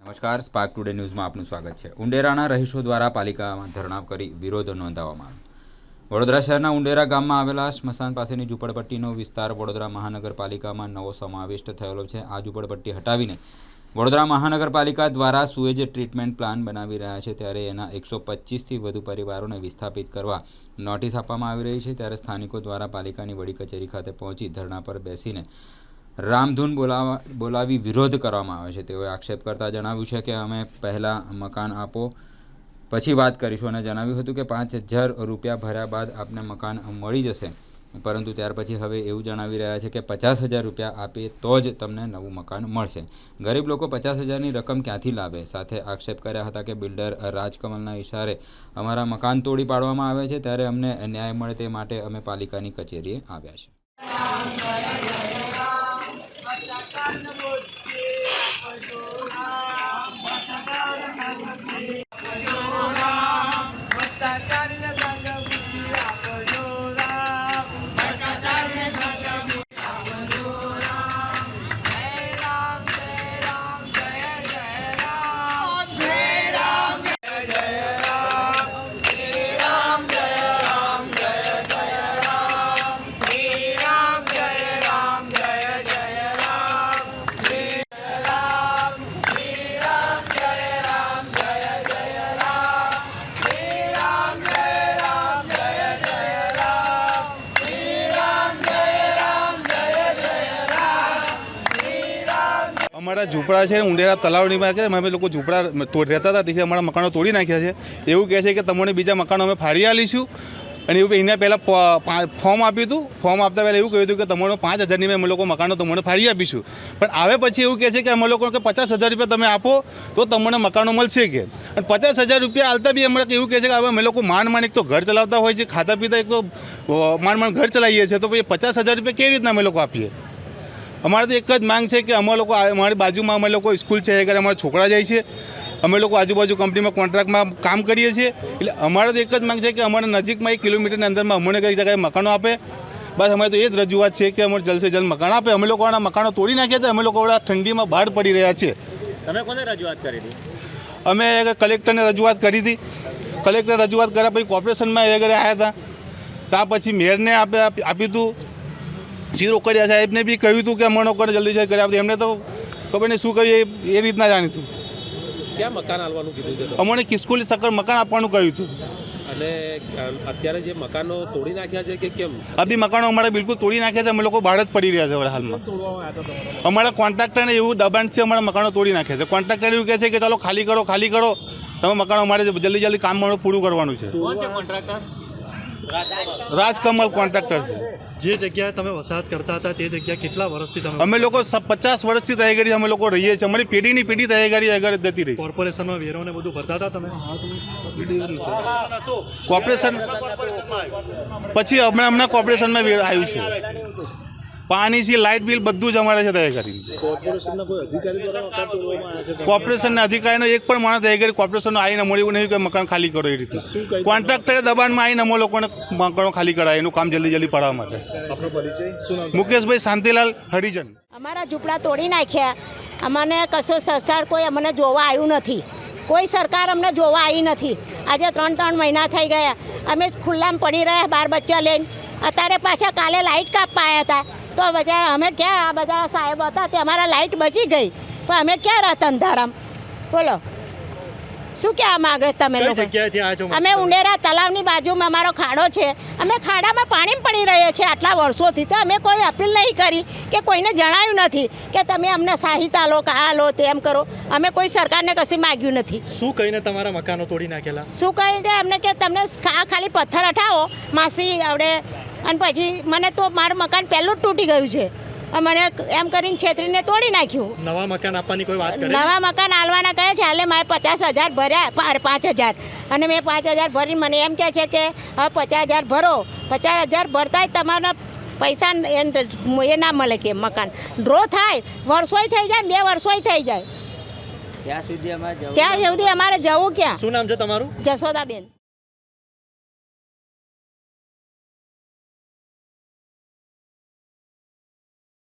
નમસ્કાર, spark today ન્યૂઝમાં આપનું સ્વાગત છે। ઉંડેરાના રહીશો દ્વારા પાલિકામાં ધરણા કરી વિરોધ નોંધાવવામાં આવ્યો। વડોદરા શહેરના ઉંડેરા ગામમાં આવેલા સ્મશાન પાસેની ઝૂંપડપટ્ટીનો વિસ્તાર વડોદરા મહાનગરપાલિકામાં નવો સમાવિષ્ટ થયેલો છે। આ ઝૂંપડપટ્ટી હટાવીને વડોદરા મહાનગરપાલિકા દ્વારા સુએજ ટ્રીટમેન્ટ પ્લાન બનાવી રહ્યા છે, ત્યારે એના 125થી વધુ પરિવારોને વિસ્થાપિત કરવા નોટિસ આપવામાં આવી રહી છે। ત્યારે સ્થાનિકો દ્વારા પાલિકાની વડી કચેરી ખાતે પહોંચી ધરણા પર બેસીને રામધૂન બોલાવી વિરોધ કરવામાં આવે છે। તેઓએ આક્ષેપ કરતા જણાવ્યું છે કે અમે પહેલાં મકાન આપો પછી વાત કરીશું અને જણાવ્યું હતું કે 5000 રૂપિયા ભર્યા બાદ આપને મકાન મળી જશે, પરંતુ ત્યાર પછી હવે એવું જણાવી રહ્યા છે કે 50000 રૂપિયા આપીએ તો જ તમને નવું મકાન મળશે। ગરીબ લોકો 50000ની રકમ ક્યાંથી લાવે? સાથે આક્ષેપ કર્યા હતા કે બિલ્ડર રાજકમલના ઇશારે અમારા મકાન તોડી પાડવામાં આવે છે, ત્યારે અમને ન્યાય મળે તે માટે અમે પાલિકાની કચેરીએ આવ્યા છે। અમારા ઝૂંપડા છે ઉંડેરા તલાવડીમાં કે અમે લોકો ઝૂંપડા રહેતા હતા, તેથી અમારા મકાનો તોડી નાખ્યા છે। એવું કહે છે કે તમને બીજા મકાનો અમે ફાળી આલીશું, અને એવું એના પહેલાં ફોર્મ આપ્યું હતું। ફોર્મ આપતા પહેલાં એવું કહ્યું હતું કે તમારો 5000ની અમે લોકો મકાનો તમને ફાળી આપીશું, પણ આવે પછી એવું કહે છે કે અમે લોકો કે 50000 રૂપિયા તમે આપો તો તમને મકાનો મળશે કે, અને 50000 રૂપિયા આલતા બી અમે એવું કહે છે કે હવે અમે લોકો માંડ એક તો ઘર ચલાવતા હોય છે, ખાતા પીતા એક તો માંડ ઘર ચલાવીએ છીએ, તો પછી 50000 રૂપિયા કેવી રીતના અમે લોકો આપીએ? અમારે તો એક જ માંગ છે કે અમે લોકો અમારી બાજુમાં અમે લોકો સ્કૂલ છે, એ અમારા છોકરા જાય છે, અમે લોકો આજુબાજુ કંપનીમાં કોન્ટ્રાક્ટમાં કામ કરીએ છીએ, એટલે અમારે તો એક જ માંગ છે કે અમારે નજીકમાં 1 કિલોમીટરની અંદરમાં અમને કઈ જગ્યાએ મકાનો આપે। બસ અમારે તો એ જ રજૂઆત છે કે અમારે જલ્દ સે જલ્દ મકાન આપે। અમે લોકોના મકાનો તોડી નાખ્યા છે, અમે લોકો ઠંડીમાં બહાર પડી રહ્યા છે। તમે કોને રજૂઆત કરી હતી? અમે કલેક્ટરને રજૂઆત કરી હતી। કલેક્ટર રજૂઆત કર્યા પછી કોર્પોરેશનમાં એ આગળ આવ્યા હતા, ત્યાં પછી મેયરને આપ્યું હતું, જીરો કર્યા સાહેબને બી કહ્યું હતું કે અમને લોકો જલ્દી જલ્દી કર્યા, એમને તો ખબર નહીં શું કહ્યું એ રીતના જાણીતું। ક્યાં મકાન આપવાનું કીધું છે? અમને કિસ્કુલી સકર મકાન આપવાનું કહ્યું હતું। અને અત્યારે જે મકાનો તોડી નાખ્યા છે કે કેમ? આ બી મકાનો અમારે બિલકુલ તોડી નાખ્યા છે, અમે લોકો બહાર જ પડી રહ્યા છે હાલમાં। અમારા કોન્ટ્રાક્ટરને એવું દબાણ છે, અમારા મકાનો તોડી નાખ્યા છે। કોન્ટ્રાક્ટર એવું કહે છે કે ચાલો ખાલી કરો, તમે મકાનો અમારે જલ્દી કામ પૂરું કરવાનું છે। કોણ છે કોન્ટ્રાક્ટર? રાજકમલ કોન્ટ્રાક્ટર છે। જે જગ્યાએ તમે વસાહત કરતા હતા તે જગ્યા કેટલા વર્ષથી તમે? અમે લોકો 50 વર્ષથી તૈયારી અમે લોકો રહીએ છીએ। અમારી પેઢીની પેઢી તૈયારી આગળ જતી રહી। કોર્પોરેશનમાં વેરોને બધું ભરતા હતા તમે? કોર્પોરેશન પછી હમણાં કોર્પોરેશનમાં આવ્યું છે, પાણી છે, લાઇટ બિલ બધું જ અમારે છે તૈયારી। કોર્પોરેશનના કોઈ અધિકારી દ્વારા મકાન તોડવામાં આવ્યા છે? કોર્પોરેશનના અધિકારીનો એક પણ માણસ તૈયારી કોર્પોરેશનનો આવીને મળ્યું નહીં કે મકાન ખાલી કરો એ રીતે। કોન્ટ્રાક્ટરે દબાણમાં આવીને અમે લોકોને મકાનો ખાલી કરાય એનું કામ જલ્દી પાડવા માટે। આપનો પરિચય શું નામ? મુકેશભાઈ શાંતિલાલ હરિજન। અમારા ઝૂંપડા તોડી નાખ્યા, અમને કશો સરકાર કોઈ અમને જોવા આવ્યું નથી, કોઈ સરકાર અમને જોવા આવી નથી। આજે 3 મહિના થઈ ગયા, અમે ખુલ્લામાં પડી રહ્યા 12 બચ્ચા લઈને। અત્યારે પાછા કાલે લાઇટ કાપવા આવ્યા હતા, તો બધા અમે ક્યાં, આ બધા સાહેબ હતા તે અમારા લાઇટ બચી ગઈ, પણ અમે ક્યાં રહેતા અંધારામાં? બોલો શું કહેવા માગે તમે લોકો? અમે ઉંડેરા તલાવની બાજુમાં અમારો ખાડો છે, અમે ખાડામાં પાણી પડી રહ્યા છીએ આટલા વર્ષોથી, તો અમે કોઈ અપીલ નહીં કરી કે કોઈને જણાવ્યું નથી કે તમે અમને સહાયતા લો કે આ લો તેમ કરો। અમે કોઈ સરકારને કશું માગ્યું નથી। શું કહીને તમારા મકાનો તોડી નાખેલા? શું કહીને અમને કે તમને ખાલી પથ્થર હટાવો માસી આવડે, અને પછી મને તો મારું મકાન પહેલું જ તૂટી ગયું છે, મને એમ કરીને છેતરીને તોડી નાખ્યું। નવા મકાન આપવાની કોઈ વાત કરી? નવા મકાન આલવાના કહે છે, હાલે મારે 50000 ભર્યા, 5000, અને મેં 5000 ભરીને મને એમ કહે છે કે હવે 50000 ભરો, 50000 ભરતા જ તમારા પૈસા એ ના મળે કે મકાન ડ્રો થાય, વર્ષોય થઈ જાય, 2 વર્ષોય થઈ જાય, ત્યાં સુધી અમારે જવું ક્યાં? શું નામ છે તમારું? જશોદાબેન।